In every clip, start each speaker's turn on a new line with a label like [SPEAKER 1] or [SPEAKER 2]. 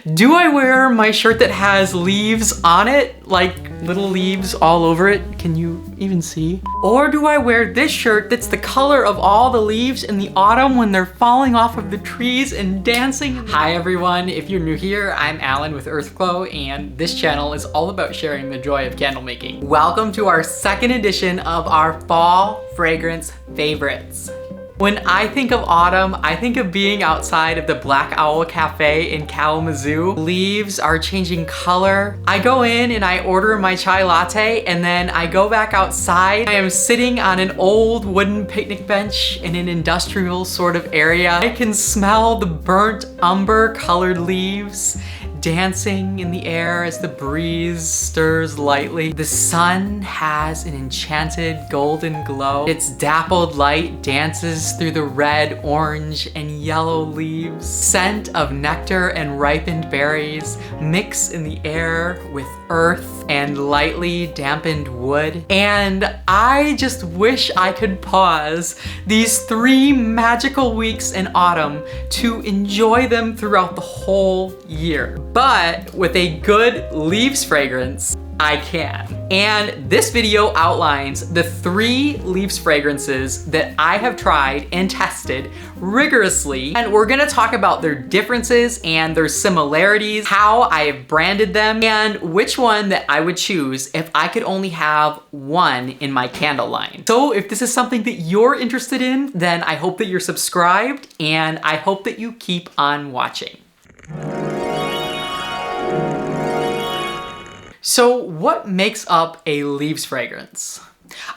[SPEAKER 1] Do I wear my shirt that has leaves on it? Like little leaves all over it? Can you even see? Or do I wear this shirt that's the color of all the leaves in the autumn when they're falling off of the trees and dancing? Hi everyone, if you're new here, I'm Alan with Earthglow, and this channel is all about sharing the joy of candle making. Welcome to our second edition of our fall fragrance favorites. When I think of autumn, I think of being outside of the Black Owl Cafe in Kalamazoo. Leaves are changing color. I go in and I order my chai latte, and then I go back outside. I am sitting on an old wooden picnic bench in an industrial sort of area. I can smell the burnt umber colored leaves dancing in the air as the breeze stirs lightly. The sun has an enchanted golden glow. Its dappled light dances through the red, orange, and yellow leaves. Scent of nectar and ripened berries mix in the air with earth and lightly dampened wood. And I just wish I could pause these 3 magical weeks in autumn to enjoy them throughout the whole year. But with a good leaves fragrance, I can. And this video outlines the 3 leaves fragrances that I have tried and tested rigorously. And we're gonna talk about their differences and their similarities, how I have branded them, and which one that I would choose if I could only have one in my candle line. So if this is something that you're interested in, then I hope that you're subscribed, and I hope that you keep on watching. So what makes up a leaves fragrance?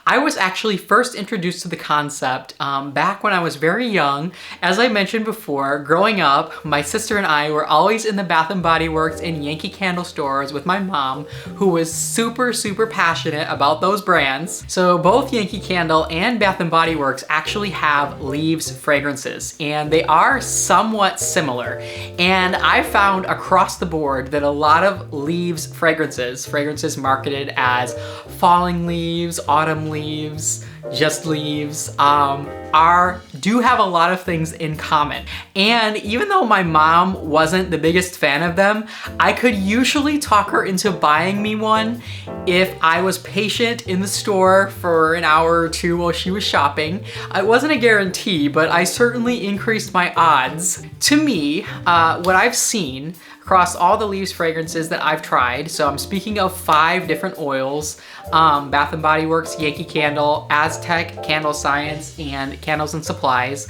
[SPEAKER 1] I was actually first introduced to the concept back when I was very young. As I mentioned before, growing up, my sister and I were always in the Bath & Body Works and Yankee candle stores with my mom, who was super passionate about those brands. So both Yankee Candle and Bath & Body Works actually have leaves fragrances, and they are somewhat similar. And I found across the board that a lot of leaves fragrances marketed as falling leaves, autumn leaves, just leaves, do have a lot of things in common. And even though my mom wasn't the biggest fan of them, I could usually talk her into buying me one if I was patient in the store for an hour or 2 while she was shopping. It wasn't a guarantee, but I certainly increased my odds. To me, what I've seen across all the leaves fragrances that I've tried, so I'm speaking of 5 different oils, Bath & Body Works, Yankee Candle, Aztec, Candle Science, and Candles and Supplies,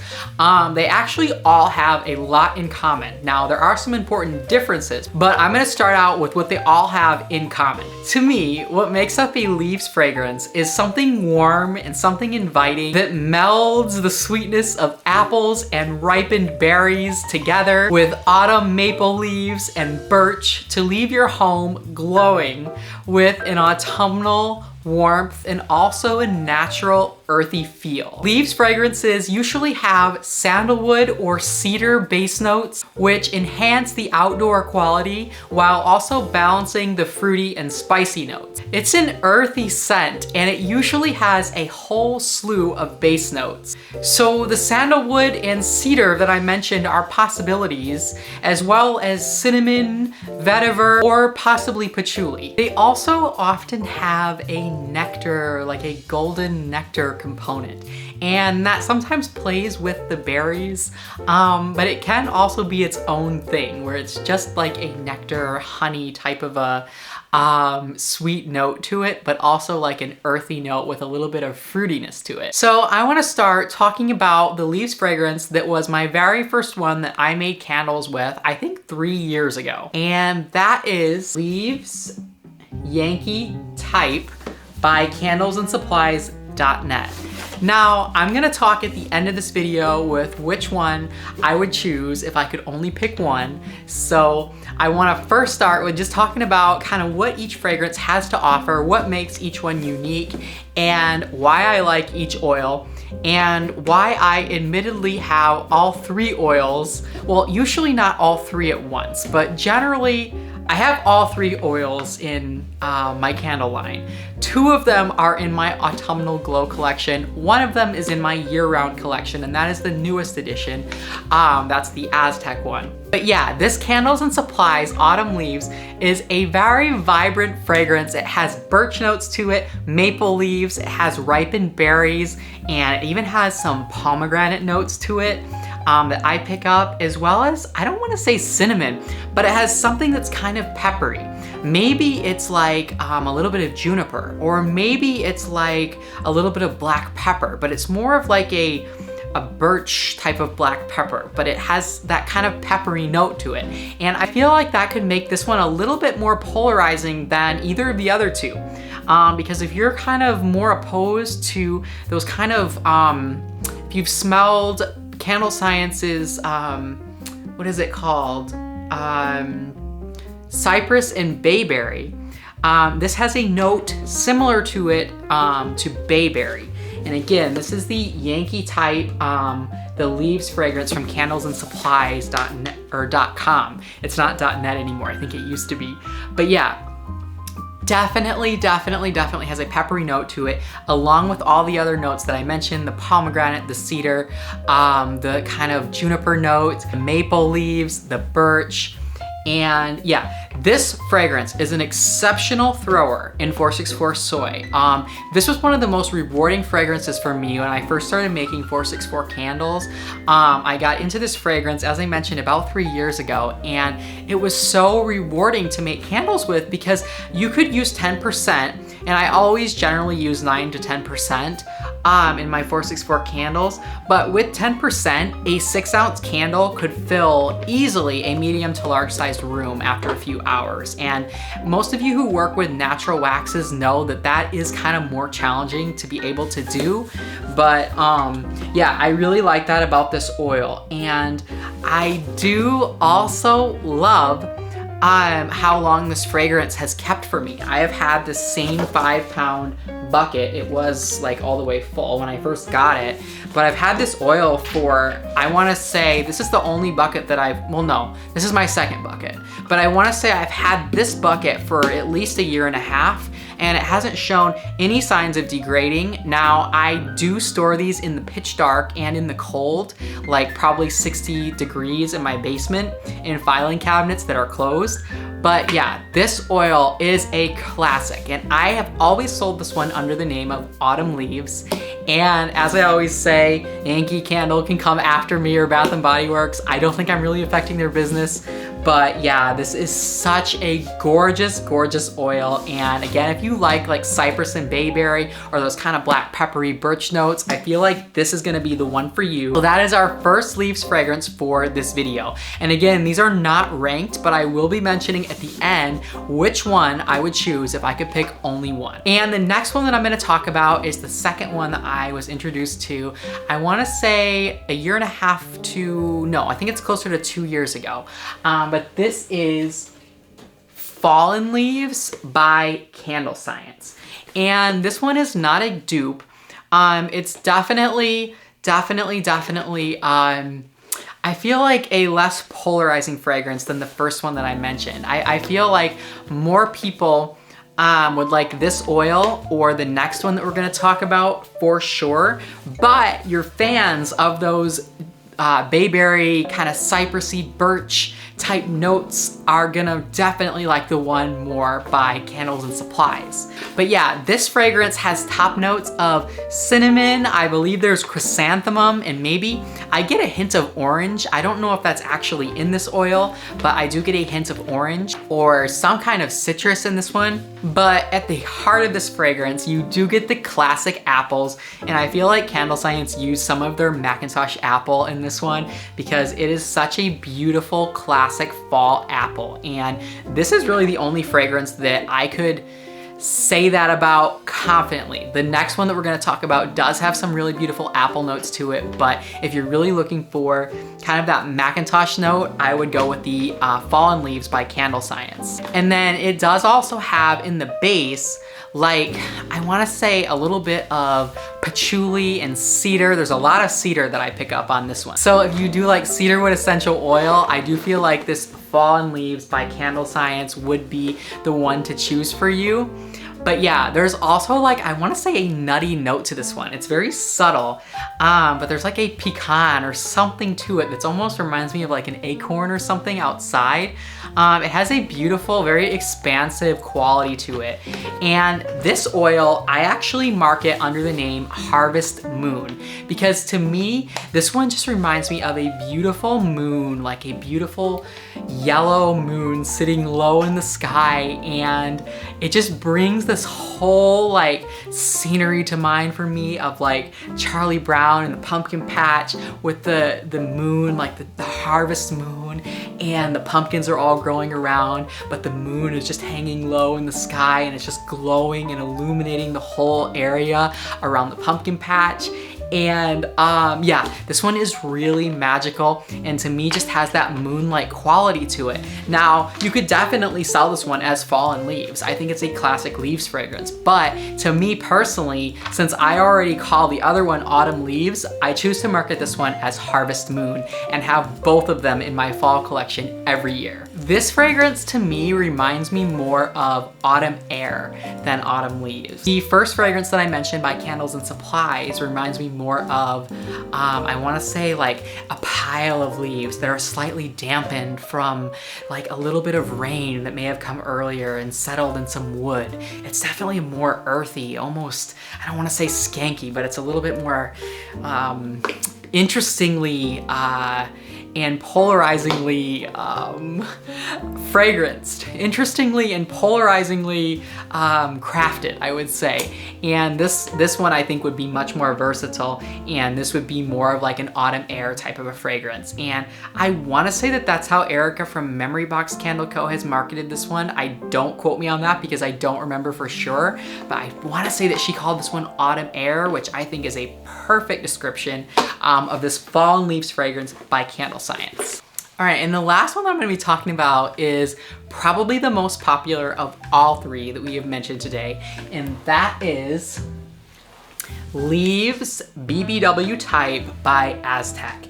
[SPEAKER 1] they actually all have a lot in common. Now, there are some important differences, but I'm gonna start out with what they all have in common. To me, what makes up a leaves fragrance is something warm and something inviting that melds the sweetness of apples and ripened berries together with autumn maple leaves and birch to leave your home glowing with an autumnal warmth and also a natural earthy feel. Leaves fragrances usually have sandalwood or cedar base notes, which enhance the outdoor quality while also balancing the fruity and spicy notes. It's an earthy scent, and it usually has a whole slew of base notes. So the sandalwood and cedar that I mentioned are possibilities, as well as cinnamon, vetiver, or possibly patchouli. They also often have a nectar, like a golden nectar component, and that sometimes plays with the berries, but it can also be its own thing where it's just like a nectar honey type of a sweet note to it, but also like an earthy note with a little bit of fruitiness to it. So I want to start talking about the leaves fragrance that was my very first one that I made candles with, I think 3 years ago, and that is Leaves Yankee Type by CandlesandSupplies.net. Now, I'm gonna talk at the end of this video with which one I would choose if I could only pick one. So I wanna first start with just talking about kind of what each fragrance has to offer, what makes each one unique, and why I like each oil, and why I admittedly have all 3 oils. Well, usually not all 3 at once, but generally I have all 3 oils in my candle line. 2 of them are in my autumnal glow collection. 1 of them is in my year-round collection, and that is the newest edition. That's the Aztec one. But yeah, this Candles and Supplies Autumn Leaves is a very vibrant fragrance. It has birch notes to it, maple leaves, it has ripened berries, and it even has some pomegranate notes to it. That I pick up, as well as, I don't want to say cinnamon, but it has something that's kind of peppery. Maybe it's like a little bit of juniper, or maybe it's like a little bit of black pepper, but it's more of like a birch type of black pepper, but it has that kind of peppery note to it. And I feel like that could make this one a little bit more polarizing than either of the other 2. Because if you're kind of more opposed to those kind of, if you've smelled Candle Science's, what is it called? Cypress and bayberry. This has a note similar to it, to bayberry. And again, this is the Yankee type, the leaves fragrance from candlesandSupplies.net or .com. It's not .net anymore. I think it used to be. But yeah, definitely has a peppery note to it, along with all the other notes that I mentioned, the pomegranate, the cedar, the kind of juniper notes, the maple leaves, the birch. And yeah, this fragrance is an exceptional thrower in 464 soy. This was one of the most rewarding fragrances for me when I first started making 464 candles. I got into this fragrance, as I mentioned, about 3 years ago, and it was so rewarding to make candles with because you could use 10%, and I always generally use 9 to 10% in my 464 candles, but with 10%, a 6-ounce candle could fill easily a medium to large sized room after a few hours. And most of you who work with natural waxes know that that is kind of more challenging to be able to do. But yeah, I really like that about this oil. And I do also love how long this fragrance has kept for me. I have had the same 5-pound bucket. It was like all the way full when I first got it, but I've had this oil for, I want to say, this is the only bucket that well no, this is my second bucket, but I want to say I've had this bucket for at least 1.5 years, and it hasn't shown any signs of degrading. Now, I do store these in the pitch dark and in the cold, like probably 60 degrees in my basement in filing cabinets that are closed. But yeah, this oil is a classic, and I have always sold this one under the name of Autumn Leaves. And as I always say, Yankee Candle can come after me or Bath & Body Works. I don't think I'm really affecting their business. But yeah, this is such a gorgeous, gorgeous oil. And again, if you like cypress and bayberry or those kind of black peppery birch notes, I feel like this is gonna be the one for you. So that is our first leaves fragrance for this video. And again, these are not ranked, but I will be mentioning at the end which one I would choose if I could pick only one. And the next one that I'm gonna talk about is the second one that I was introduced to, I wanna say 1.5 years to, no, I think it's closer to 2 years ago. But this is Fallen Leaves by Candle Science. And this one is not a dupe. It's definitely, I feel like a less polarizing fragrance than the first one that I mentioned. I feel like more people would like this oil or the next one that we're gonna talk about for sure, but you're fans of those bayberry, kind of cypressy birch type notes are gonna definitely like the one more by Candles and Supplies. But yeah, this fragrance has top notes of cinnamon, I believe there's chrysanthemum, and maybe I get a hint of orange. I don't know if that's actually in this oil, but I do get a hint of orange or some kind of citrus in this one. But at the heart of this fragrance, you do get the classic apples, and I feel like Candle Science used some of their Macintosh apple in this one because it is such a beautiful classic fall apple. And this is really the only fragrance that I could say that about confidently. The next one that we're gonna talk about does have some really beautiful apple notes to it, but if you're really looking for kind of that Macintosh note, I would go with the Fallen Leaves by Candle Science. And then it does also have in the base, like, I wanna say a little bit of patchouli and cedar. There's a lot of cedar that I pick up on this one. So if you do like cedarwood essential oil, I do feel like this Fallen Leaves by Candle Science would be the one to choose for you. But yeah, there's also like, I wanna say a nutty note to this one. It's very subtle, but there's like a pecan or something to it that's almost reminds me of like an acorn or something outside. It has a beautiful, very expansive quality to it. And this oil, I actually market under the name Harvest Moon, because to me, this one just reminds me of a beautiful moon, like a beautiful yellow moon sitting low in the sky, and it just brings this whole like scenery to mind for me of like Charlie Brown and the pumpkin patch with the moon, like the harvest moon, and the pumpkins are all growing around, but the moon is just hanging low in the sky and it's just glowing and illuminating the whole area around the pumpkin patch. And yeah, this one is really magical, and to me just has that moonlight quality to it. Now, you could definitely sell this one as Fallen Leaves. I think it's a classic leaves fragrance, but to me personally, since I already call the other one Autumn Leaves, I choose to market this one as Harvest Moon and have both of them in my fall collection every year. This fragrance to me reminds me more of Autumn Air than Autumn Leaves. The first fragrance that I mentioned by Candles and Supplies reminds me more of, I wanna say like a pile of leaves that are slightly dampened from like a little bit of rain that may have come earlier and settled in some wood. It's definitely more earthy, almost, I don't wanna say skanky, but it's a little bit more interestingly and polarizingly fragranced. Interestingly and polarizingly crafted, I would say. And this one I think would be much more versatile, and this would be more of like an autumn air type of a fragrance. And I wanna say that that's how Erica from Memory Box Candle Co. has marketed this one. I don't quote me on that because I don't remember for sure, but I wanna say that she called this one Autumn Air, which I think is a perfect description of this Fallen Leaves fragrance by Candle Science. All right, and the last one that I'm gonna be talking about is probably the most popular of all three that we have mentioned today, and that is Leaves BBW Type by Aztec.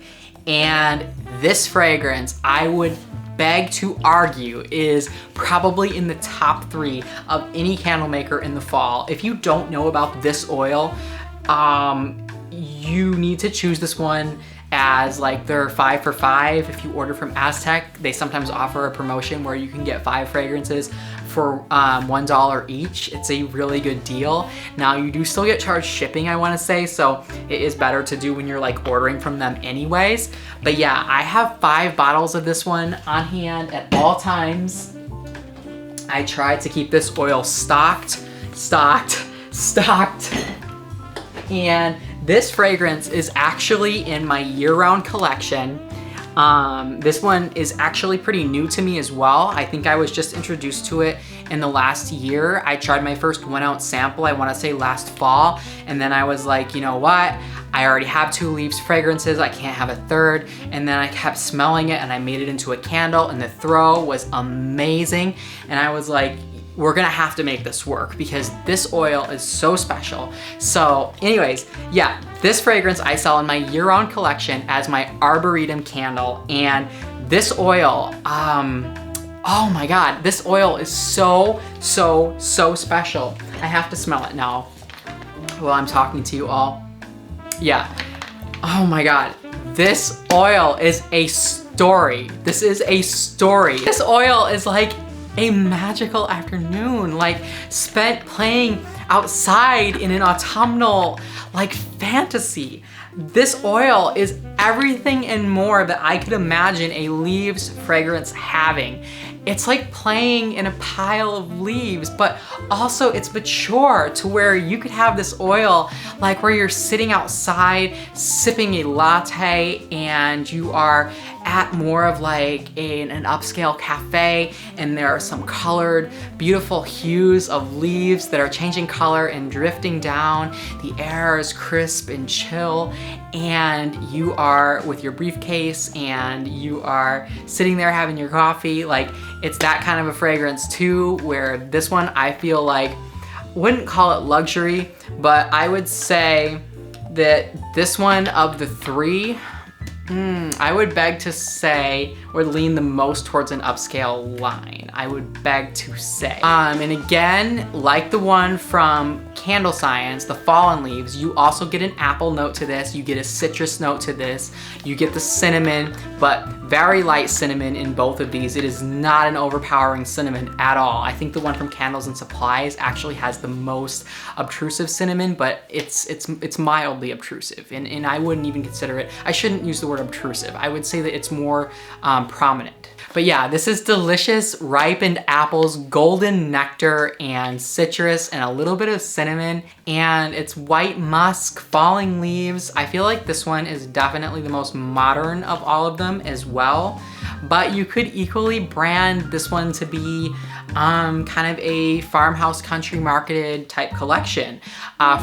[SPEAKER 1] And this fragrance, I would beg to argue, is probably in the top 3 of any candle maker in the fall. If you don't know about this oil, you need to choose this one as like their 5 for 5. If you order from Aztec, they sometimes offer a promotion where you can get 5 fragrances for $1 each. It's a really good deal. Now you do still get charged shipping, I wanna say, so it is better to do when you're like ordering from them anyways. But yeah, I have 5 bottles of this one on hand at all times. I try to keep this oil stocked. And this fragrance is actually in my year-round collection. This one is actually pretty new to me as well. I think I was just introduced to it in the last year. I tried my first 1 ounce sample, I wanna say last fall, and then I was like, you know what? I already have 2 Leaves fragrances, I can't have a third. And then I kept smelling it and I made it into a candle, and the throw was amazing. And I was like, we're gonna have to make this work because this oil is so special. So anyways, yeah, this fragrance I sell in my year-round collection as my Arboretum candle. And this oil, oh my God, this oil is so special. I have to smell it now while I'm talking to you all. Yeah, oh my God, this oil is a story. This is a story. This oil is like a magical afternoon, like spent playing outside in an autumnal like fantasy. This oil is everything and more that I could imagine a Leaves fragrance having. It's like playing in a pile of leaves, but also it's mature to where you could have this oil like where you're sitting outside sipping a latte and you are at more of like an upscale cafe, and there are some colored, beautiful hues of leaves that are changing color and drifting down. The air is crisp and chill, and you are with your briefcase and you are sitting there having your coffee. Like, it's that kind of a fragrance too, where this one I feel like, wouldn't call it luxury, but I would say that this one of the 3 I would beg to say, or lean the most towards an upscale line. I would beg to say. And again, like the one from Candle Science, the fallen leaves, you also get an apple note to this, you get a citrus note to this, you get the cinnamon, but very light cinnamon in both of these. It is not an overpowering cinnamon at all. I think the one from Candles and Supplies actually has the most obtrusive cinnamon, but it's mildly obtrusive, and I wouldn't even consider it, I shouldn't use the word obtrusive. I would say that it's more prominent. But yeah, this is delicious ripened apples, golden nectar, and citrus, and a little bit of cinnamon, and it's white musk, falling leaves. I feel like this one is definitely the most modern of all of them as well, but you could equally brand this one to be kind of a farmhouse country marketed type collection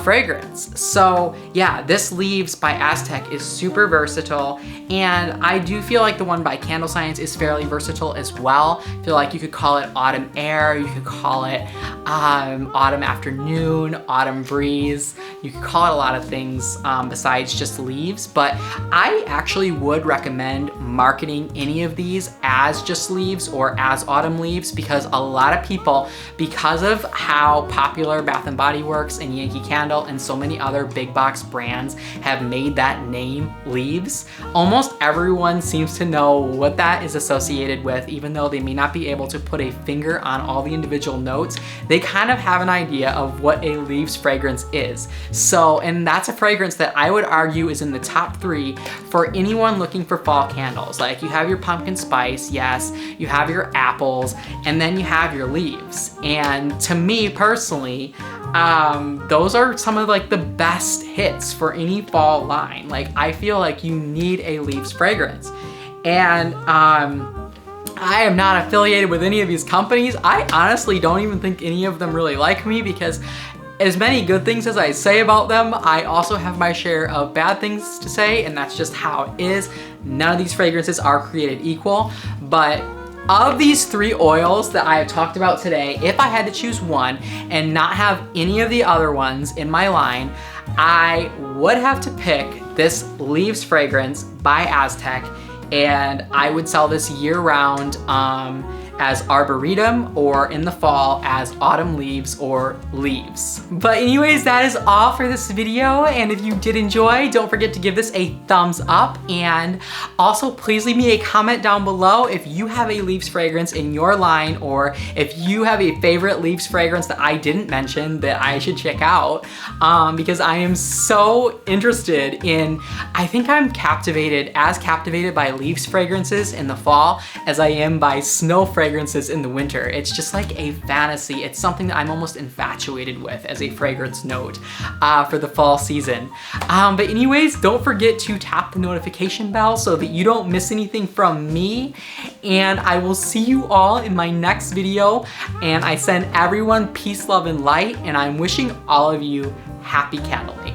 [SPEAKER 1] fragrance. So yeah, this Leaves by Aztec is super versatile, and I do feel like the one by Candle Science is fairly versatile as well. I feel like you could call it autumn air, you could call it autumn afternoon, autumn breeze. You could call it a lot of things besides just leaves, but I actually would recommend marketing any of these as just leaves or as autumn leaves, because a lot of people, because of how popular Bath & Body Works and Yankee Candle and so many other big box brands have made that name leaves, almost everyone seems to know what that is associated with, even though they may not be able to put a finger on all the individual notes. They kind of have an idea of what a leaves fragrance is. So, and that's a fragrance that I would argue is in the top 3 for anyone looking for fall candles. Like, you have your pumpkin spice, yes, you have your apples, and then you have your leaves. And to me personally, those are some of like the best hits for any fall line. Like, I feel like you need a leaves fragrance. And I am not affiliated with any of these companies. I honestly don't even think any of them really like me, because as many good things as I say about them, I also have my share of bad things to say, and that's just how it is. None of these fragrances are created equal, but of these 3 oils that I have talked about today, if I had to choose one and not have any of the other ones in my line, I would have to pick this Leaves fragrance by Aztec, and I would sell this year-round as Arboretum, or in the fall as Autumn Leaves or Leaves. But anyways, that is all for this video, and if you did enjoy, don't forget to give this a thumbs up, and also please leave me a comment down below if you have a Leaves fragrance in your line, or if you have a favorite Leaves fragrance that I didn't mention that I should check out, because I am so interested in, I think I'm as captivated by Leaves fragrances in the fall as I am by snow fragrances in the winter. It's just like a fantasy. It's something that I'm almost infatuated with as a fragrance note for the fall season. But anyways, don't forget to tap the notification bell so that you don't miss anything from me. And I will see you all in my next video. And I send everyone peace, love, and light. And I'm wishing all of you happy candle making.